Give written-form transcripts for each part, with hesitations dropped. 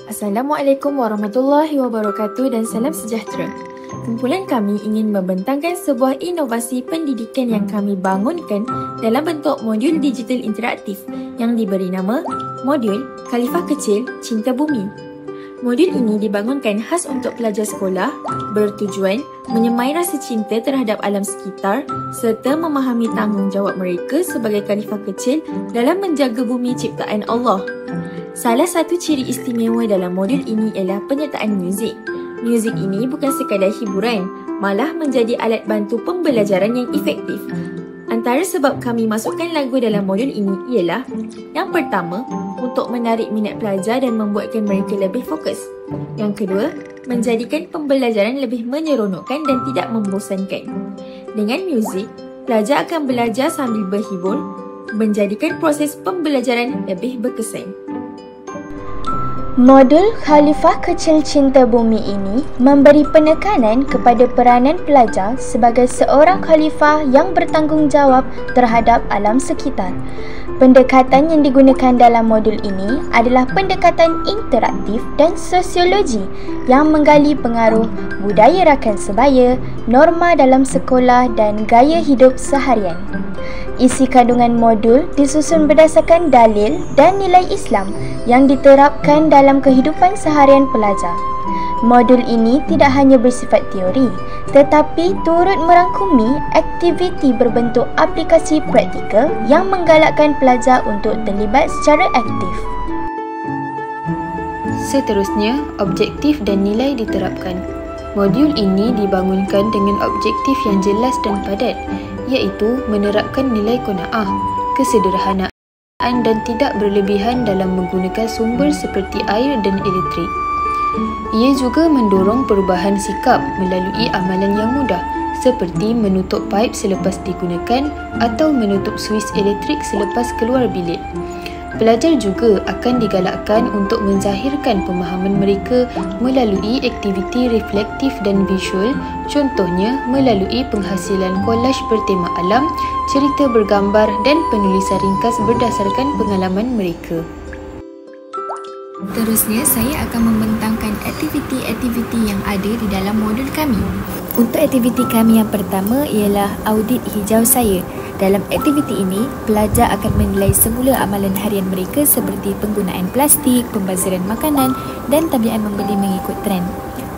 Assalamualaikum warahmatullahi wabarakatuh dan salam sejahtera. Kumpulan kami ingin membentangkan sebuah inovasi pendidikan yang kami bangunkan dalam bentuk modul digital interaktif yang diberi nama Modul Khalifah Kecil Cinta Bumi. Modul ini dibangunkan khas untuk pelajar sekolah, bertujuan menyemai rasa cinta terhadap alam sekitar serta memahami tanggungjawab mereka sebagai khalifah kecil dalam menjaga bumi ciptaan Allah. Salah satu ciri istimewa dalam modul ini ialah penyertaan muzik. Muzik ini bukan sekadar hiburan, malah menjadi alat bantu pembelajaran yang efektif. Antara sebab kami masukkan lagu dalam modul ini ialah: yang pertama, untuk menarik minat pelajar dan membuatkan mereka lebih fokus. Yang kedua, menjadikan pembelajaran lebih menyeronokkan dan tidak membosankan. Dengan muzik, pelajar akan belajar sambil berhibur, menjadikan proses pembelajaran lebih berkesan. Modul Khalifah Kecil Cinta Bumi ini memberi penekanan kepada peranan pelajar sebagai seorang khalifah yang bertanggungjawab terhadap alam sekitar. Pendekatan yang digunakan dalam modul ini adalah pendekatan interaktif dan sosiologi yang menggali pengaruh budaya rakan sebaya, norma dalam sekolah dan gaya hidup seharian. Isi kandungan modul disusun berdasarkan dalil dan nilai Islam yang diterapkan dalam kehidupan seharian pelajar. Modul ini tidak hanya bersifat teori, tetapi turut merangkumi aktiviti berbentuk aplikasi praktikal yang menggalakkan pelajar untuk terlibat secara aktif. Seterusnya, objektif dan nilai diterapkan. Modul ini dibangunkan dengan objektif yang jelas dan padat, iaitu menerapkan nilai qanaah, kesederhanaan dan tidak berlebihan dalam menggunakan sumber seperti air dan elektrik. Ia juga mendorong perubahan sikap melalui amalan yang mudah seperti menutup paip selepas digunakan atau menutup suis elektrik selepas keluar bilik. Pelajar juga akan digalakkan untuk menzahirkan pemahaman mereka melalui aktiviti reflektif dan visual, contohnya melalui penghasilan kolaj bertema alam, cerita bergambar dan penulisan ringkas berdasarkan pengalaman mereka. Terusnya, saya akan membentangkan aktiviti-aktiviti yang ada di dalam modul kami. Untuk aktiviti kami yang pertama ialah audit hijau saya. Dalam aktiviti ini, pelajar akan menilai semula amalan harian mereka seperti penggunaan plastik, pembaziran makanan dan tabiat membeli mengikut trend.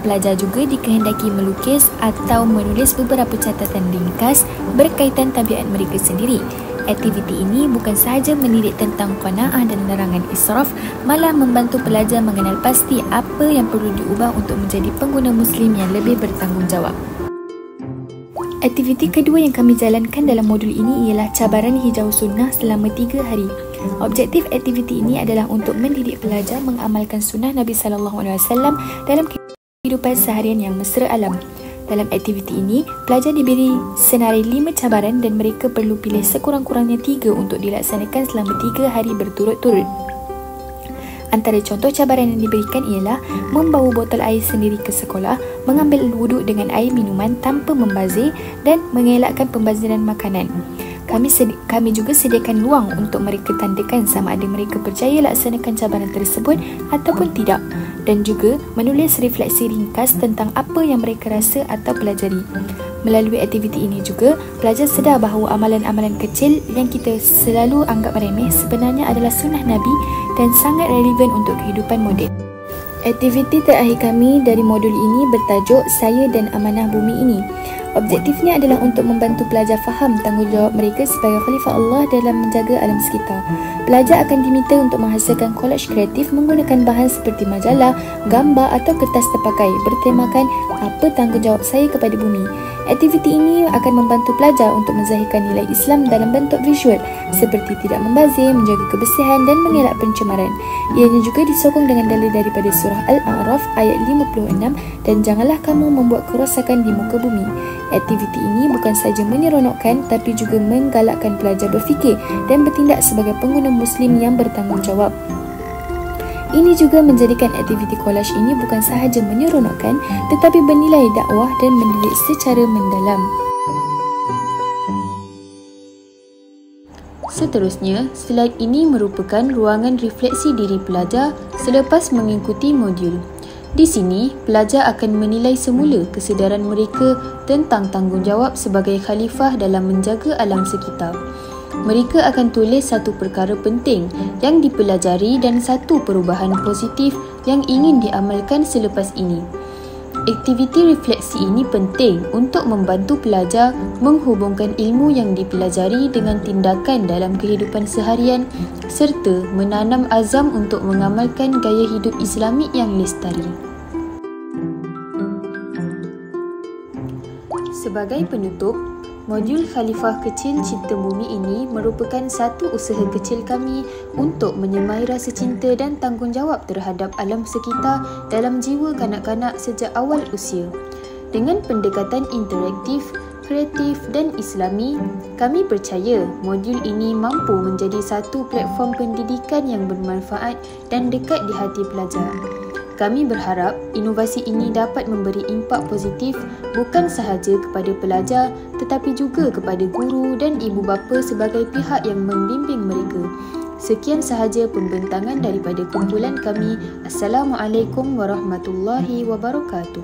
Pelajar juga dikehendaki melukis atau menulis beberapa catatan ringkas berkaitan tabiat mereka sendiri. Aktiviti ini bukan sahaja mendidik tentang qanaah dan larangan israf, malah membantu pelajar mengenal pasti apa yang perlu diubah untuk menjadi pengguna Muslim yang lebih bertanggungjawab. Aktiviti kedua yang kami jalankan dalam modul ini ialah cabaran hijau sunnah selama 3 hari. Objektif aktiviti ini adalah untuk mendidik pelajar mengamalkan sunnah Nabi SAW dalam kehidupan seharian yang mesra alam. Dalam aktiviti ini, pelajar diberi senarai 5 cabaran dan mereka perlu pilih sekurang-kurangnya 3 untuk dilaksanakan selama 3 hari berturut-turut. Antara contoh cabaran yang diberikan ialah membawa botol air sendiri ke sekolah, mengambil wuduk dengan air minuman tanpa membazir dan mengelakkan pembaziran makanan. Kami juga sediakan ruang untuk mereka tandakan sama ada mereka berjaya laksanakan cabaran tersebut ataupun tidak, dan juga menulis refleksi ringkas tentang apa yang mereka rasa atau pelajari. Melalui aktiviti ini juga, pelajar sedar bahawa amalan-amalan kecil yang kita selalu anggap remeh sebenarnya adalah sunnah Nabi dan sangat relevan untuk kehidupan moden. Aktiviti terakhir kami dari modul ini bertajuk Saya dan Amanah Bumi ini. Objektifnya adalah untuk membantu pelajar faham tanggungjawab mereka sebagai khalifah Allah dalam menjaga alam sekitar. Pelajar akan diminta untuk menghasilkan kolaj kreatif menggunakan bahan seperti majalah, gambar atau kertas terpakai bertemakan apa tanggungjawab saya kepada bumi. Aktiviti ini akan membantu pelajar untuk menzahirkan nilai Islam dalam bentuk visual seperti tidak membazir, menjaga kebersihan dan mengelak pencemaran. Ianya juga disokong dengan dalil daripada surah Al-A'raf ayat 56 dan janganlah kamu membuat kerosakan di muka bumi. Aktiviti ini bukan sahaja menyeronokkan tapi juga menggalakkan pelajar berfikir dan bertindak sebagai pengguna Muslim yang bertanggungjawab. Ini juga menjadikan aktiviti kolaj ini bukan sahaja menyeronokkan tetapi bernilai dakwah dan mendidik secara mendalam. Seterusnya, slide ini merupakan ruangan refleksi diri pelajar selepas mengikuti modul. Di sini, pelajar akan menilai semula kesedaran mereka tentang tanggungjawab sebagai khalifah dalam menjaga alam sekitar. Mereka akan tulis satu perkara penting yang dipelajari dan satu perubahan positif yang ingin diamalkan selepas ini. Aktiviti refleksi ini penting untuk membantu pelajar menghubungkan ilmu yang dipelajari dengan tindakan dalam kehidupan seharian serta menanam azam untuk mengamalkan gaya hidup Islamik yang lestari. Sebagai penutup, modul Khalifah Kecil Cinta Bumi ini merupakan satu usaha kecil kami untuk menyemai rasa cinta dan tanggungjawab terhadap alam sekitar dalam jiwa kanak-kanak sejak awal usia. Dengan pendekatan interaktif, kreatif dan Islami, kami percaya modul ini mampu menjadi satu platform pendidikan yang bermanfaat dan dekat di hati pelajar. Kami berharap inovasi ini dapat memberi impak positif bukan sahaja kepada pelajar tetapi juga kepada guru dan ibu bapa sebagai pihak yang membimbing mereka. Sekian sahaja pembentangan daripada kumpulan kami. Assalamualaikum warahmatullahi wabarakatuh.